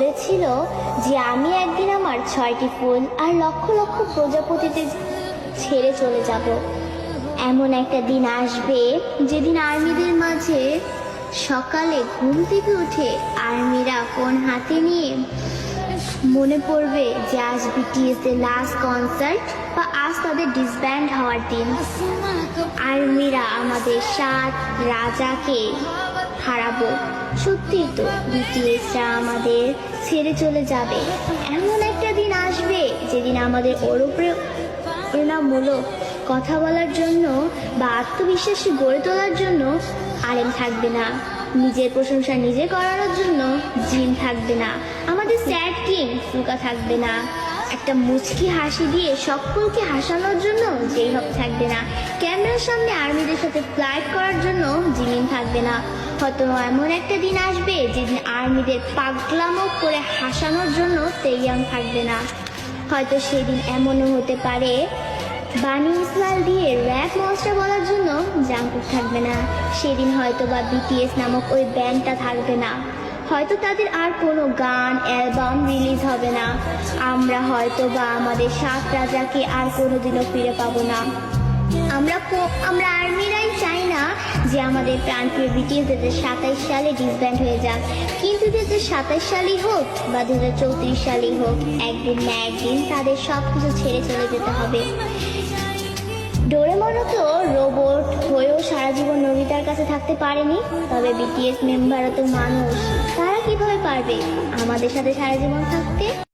বলেছিল যে আমি একদিন আমার 6টি ফুল আর লক্ষ লক্ষ প্রজাপতিতে ছেড়ে চলে যাব। এমন একটা দিন আসবে যেদিন আর্মিদের মাঝে সকালে ঘুম থেকে উঠে আর্মিরা ফোন হাতে নিয়ে মনে পড়বে যে আজ বিটিএস এর লাস্ট কনসার্ট বা আজ তাদের ডিসব্যান্ড হওয়ার দিন। আর্মিরা আমাদের 7 রাজাকে হারাবো। সত্যি তো, বিটিএসরা আমাদের ছেড়ে চলে যাবে। এমন একটা দিন আসবে যেদিন আমাদের অনুপ্রেরণামূলক কথা বলার জন্য বা আত্মবিশ্বাসী গড়ে তোলার জন্য আরেম থাকবে না, নিজের প্রশংসা নিজে করানোর জন্য জিন থাকবে না, আমাদের স্যাড কিং ফুকা থাকবে না, একটা মুচকি হাসি দিয়ে সকলকে হাসানোর জন্য যেই হোক থাকবে না, ক্যামেরার সামনে আর্মিদের সাথে ফ্লাইট করার জন্য জিমিন থাকবে না। হয়তো এমন একটা দিন আসবে যেদিন আর্মিদের পাগলামো করে হাসানোর জন্য তেইয়াং থাকবে না। হয়তো সেদিন এমনও হতে পারে বানি ইসমাইল দিয়ে র্যাপ মনস্টার বলার জন্য জাঙ্কুক থাকবে না। সেদিন হয়তো বা বিটিএস নামক ওই ব্যান্ডটা থাকবে না। হয়তো তাদের আর কোনো গান অ্যালবাম রিলিজ হবে না। আমরা হয়তো বা আমাদের 7 রাজাকে আর কোনোদিনও ফিরে পাবো না। আমরা আর্মিরাই চাই না যে আমাদের প্রাণপ্রিয় বিটিএস 2027 সালে ডিসব্যান্ড হয়ে যাক, কিন্তু 2027 সালই হোক বা 2034 সালই হোক, একদিন না একদিন তাদের সব কিছু ছেড়ে চলে যেতে হবে। ডোরেমনও তো রোবট হয়েও সারা জীবন নোবিতার কাছে থাকতে পারেনি, তবে বিটিএস মেম্বারও তো মানুষ, তারা কিভাবে পারবে আমাদের সাথে সারা জীবন থাকতে?